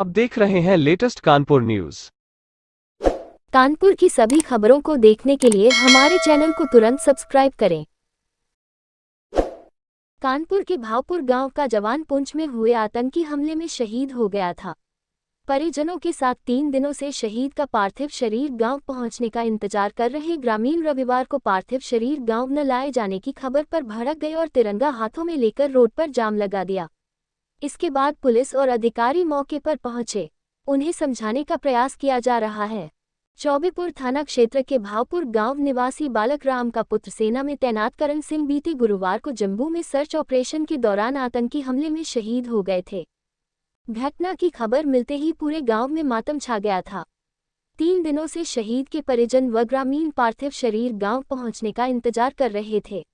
आप देख रहे हैं लेटेस्ट कानपुर न्यूज। कानपुर की सभी खबरों को देखने के लिए हमारे चैनल को तुरंत सब्सक्राइब करें। कानपुर के भावपुर गांव का जवान पुंछ में हुए आतंकी हमले में शहीद हो गया था। परिजनों के साथ 3 दिनों से शहीद का पार्थिव शरीर गांव पहुंचने का इंतजार कर रहे ग्रामीण रविवार को पार्थिव शरीर गांव न लाए जाने की खबर पर भड़क गए और तिरंगा हाथों में लेकर रोड पर जाम लगा दिया। इसके बाद पुलिस और अधिकारी मौके पर पहुंचे। उन्हें समझाने का प्रयास किया जा रहा है। चौबेपुर थाना क्षेत्र के भावपुर गांव निवासी बालक राम का पुत्र सेना में तैनात करण सिंह बीते गुरुवार को जम्मू में सर्च ऑपरेशन के दौरान आतंकी हमले में शहीद हो गए थे। घटना की खबर मिलते ही पूरे गांव में मातम छा गया था। 3 दिनों से शहीद के परिजन व ग्रामीण पार्थिव शरीर गांव पहुंचने का इंतजार कर रहे थे।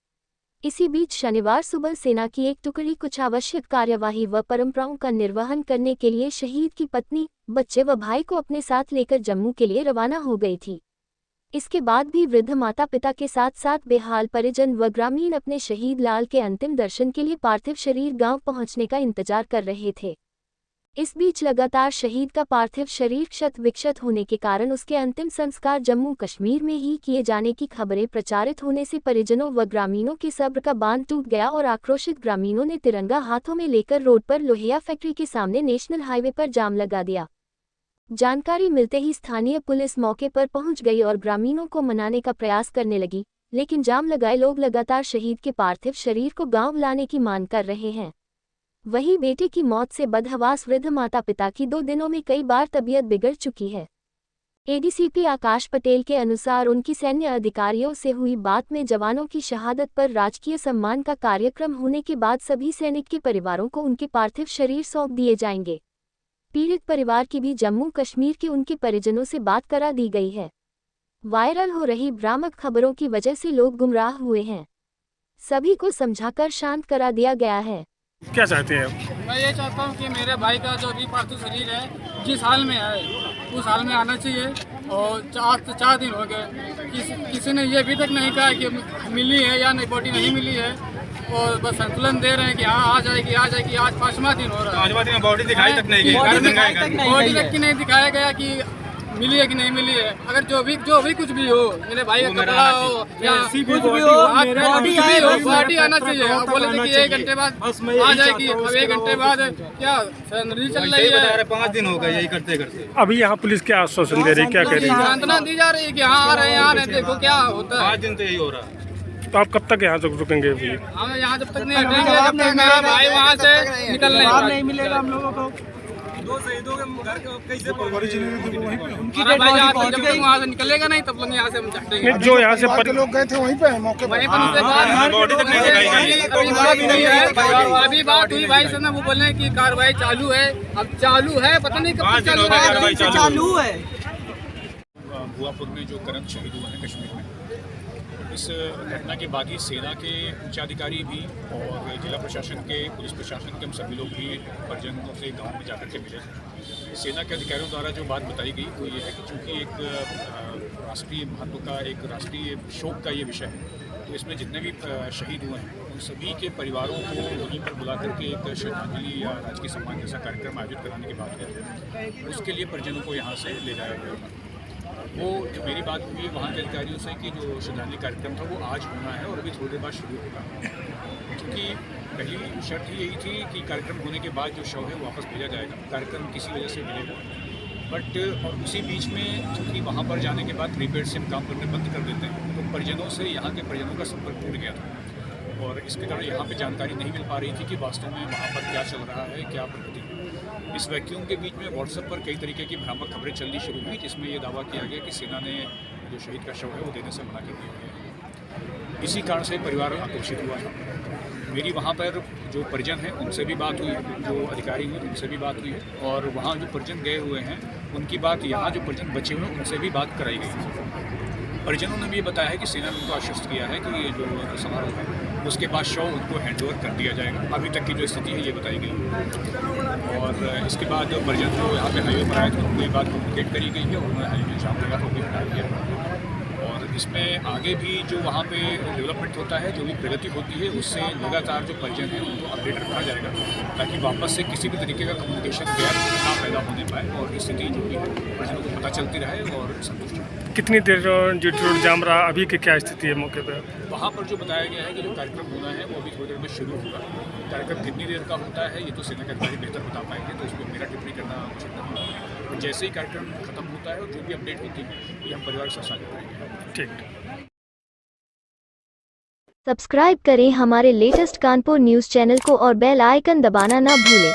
इसी बीच शनिवार सुबह सेना की एक टुकड़ी कुछ आवश्यक कार्यवाही व परंपराओं का निर्वहन करने के लिए शहीद की पत्नी, बच्चे व भाई को अपने साथ लेकर जम्मू के लिए रवाना हो गई थी। इसके बाद भी वृद्ध माता पिता के साथ साथ बेहाल परिजन व ग्रामीण अपने शहीद लाल के अंतिम दर्शन के लिए पार्थिव शरीर गांव पहुंचने का इंतजार कर रहे थे। इस बीच लगातार शहीद का पार्थिव शरीर क्षत विक्षत होने के कारण उसके अंतिम संस्कार जम्मू कश्मीर में ही किए जाने की खबरें प्रचारित होने से परिजनों व ग्रामीणों के सब्र का बांध टूट गया और आक्रोशित ग्रामीणों ने तिरंगा हाथों में लेकर रोड पर लोहिया फैक्ट्री के सामने नेशनल हाईवे पर जाम लगा दिया। जानकारी मिलते ही स्थानीय पुलिस मौके पर पहुंच गई और ग्रामीणों को मनाने का प्रयास करने लगी, लेकिन जाम लगाए लोग लगातार शहीद के पार्थिव शरीर को गाँव लाने की मांग कर रहे हैं। वहीं बेटे की मौत से बदहवास वृद्ध माता पिता की 2 दिनों में कई बार तबीयत बिगड़ चुकी है। एडीसीपी आकाश पटेल के अनुसार उनकी सैन्य अधिकारियों से हुई बात में जवानों की शहादत पर राजकीय सम्मान का कार्यक्रम होने के बाद सभी सैनिक के परिवारों को उनके पार्थिव शरीर सौंप दिए जाएंगे। पीड़ित परिवार की भी जम्मू कश्मीर के उनके परिजनों से बात करा दी गई है। वायरल हो रही भ्रामक खबरों की वजह से लोग गुमराह हुए हैं। सभी को समझाकर शांत करा दिया गया है। क्या चाहते हैं आप? मैं ये चाहता हूँ कि मेरे भाई का जो भी पार्थिव शरीर है जिस हाल में है उस हाल में आना चाहिए। और 4 दिन हो गए, किसी ने ये अभी तक नहीं कहा कि मिली है या नहीं, बॉडी नहीं मिली है। और बस संतुलन दे रहे हैं कि हाँ आ जाएगी। आज 5वां दिन हो रहा है, बॉडी दिखाई तक नहीं गई, बॉडी तक की नहीं दिखाया गया कि मिली है कि नहीं मिली है। अगर जो भी कुछ भी हो, मेरे भाई का कपड़ा हो या कुछ भी हो, बॉडी आना चाहिए। बोले थे कि 1 घंटे बाद आ जाएगी, अब 1 घंटे बाद क्या नदी चल रही है। 5 दिन हो गए यही करते करते। अभी यहाँ पुलिस क्या आश्वासन दे रही है, क्या कह रही है? सांत्वना दी जा रही है कि हाँ आ रहे हैं, देखो क्या होता है। 5 दिन तो यही हो रहा है। तो आप कब तक यहाँ तक रुकेंगे? हम यहाँ जब तक नहीं हटेंगे जब तक मेरा भाई वहाँ से निकल नहीं मिलेगा हम लोगों को। 2 शहीदों के घर कैसे उनकी वहाँ से निकलेगा नहीं, तब लोग यहाँ से हम हटेंगे। जो यहाँ से लोग गए थे वहीं पे मौके पर, अभी बात हुई भाई से ना, वो बोले कि कार्रवाई चालू है। अब चालू है, पता नहीं कब चालू है। भुआपुर में जो करण शहीद हुए हैं कश्मीर में, इस घटना के बाद ही सेना के उच्चाधिकारी भी और जिला प्रशासन के, पुलिस प्रशासन के हम सभी लोग भी परिजनों से गांव में जाकर के मिले थे। सेना के अधिकारियों द्वारा जो बात बताई गई वो ये है कि चूँकि एक राष्ट्रीय महत्व का, एक राष्ट्रीय शोक का ये विषय है, तो इसमें जितने भी शहीद हुए हैं उन सभी के परिवारों को वहीं पर बुला करके एक श्रद्धांजलि या राजकीय सम्मान जैसा कार्यक्रम आयोजित कराने की बात है। उसके लिए परिजनों को यहाँ से ले जाया गया। वो जो मेरी बात हुई है वहाँ के अधिकारियों से कि जो श्रद्धांजलि कार्यक्रम था वो आज होना है और अभी थोड़ी देर बाद शुरू होगा, क्योंकि पहली शर्त ही यही थी कि कार्यक्रम होने के बाद जो शव है वापस भेजा जाएगा। कार्यक्रम किसी वजह से डिले हुआ बट और उसी बीच में चूँकि वहाँ पर जाने के बाद प्रीपेड से हम काम करने बंद कर देते हैं, तो परिजनों से यहाँ के परिजनों का संपर्क टूट गया था और इसके कारण यहाँ पर जानकारी नहीं मिल पा रही थी कि वास्तव में वहाँ पर क्या चल रहा है, क्या प्रगति। इस वैक्यूम के बीच में व्हाट्सएप पर कई तरीके की भ्रामक खबरें चलनी शुरू हुई, जिसमें ये दावा किया गया कि सेना ने जो शहीद का शव है वो देने से मना कर दिया। इसी कारण से परिवार आक्रोशित हुआ था। मेरी वहाँ पर जो परिजन हैं उनसे भी बात हुई, जो अधिकारी हैं उनसे भी बात हुई और वहाँ जो परिजन गए हुए हैं उनकी बात, यहाँ जो परिजन बचे हुए हैं उनसे भी बात कराई गई। परिजनों ने भी बताया है कि सेना ने उनको आश्वस्त किया है कि ये जो समारोह है उसके बाद शव उनको हैंडओवर कर दिया जाएगा। अभी तक की जो स्थिति है ये बताई गई और इसके बाद परिजन जो यहाँ पे हाईवे पर आए थे उनको ये बात कम्युनिकेट करी गई है और उन्होंने हाईवे जाम लगा तो भी हटा दिया। और इसमें आगे भी जो वहाँ पे डेवलपमेंट होता है, जो भी प्रगति होती है, उससे लगातार जो परिजन है उनको अपडेट रखा जाएगा ताकि वापस से किसी भी तरीके का कम्युनिकेशन गैप ना पैदा होने की स्थिति जो भी है प्रजनों को पता चलती रहे और संतुष्ट रहे। कितनी देर जो रोड जाम रहा, अभी की क्या स्थिति है मौके पर? वहाँ पर जो बताया गया है कि जो कार्यक्रम होना है वो अभी थोड़ी देर में शुरू होगा। कार्यक्रम कितनी देर का होता है ये तो सेना के अधिकारी बेहतर बता पाएंगे, तो इसमें मेरा टिप्पणी करना उचित नहीं है। जैसे ही कार्यक्रम खत्म होता है और जो भी अपडेट होती है ये हम परिवार के साथ साझा करेंगे। ठीक। सब्सक्राइब करें हमारे लेटेस्ट कानपुर न्यूज़ चैनल को और बेल आइकन दबाना ना भूलें।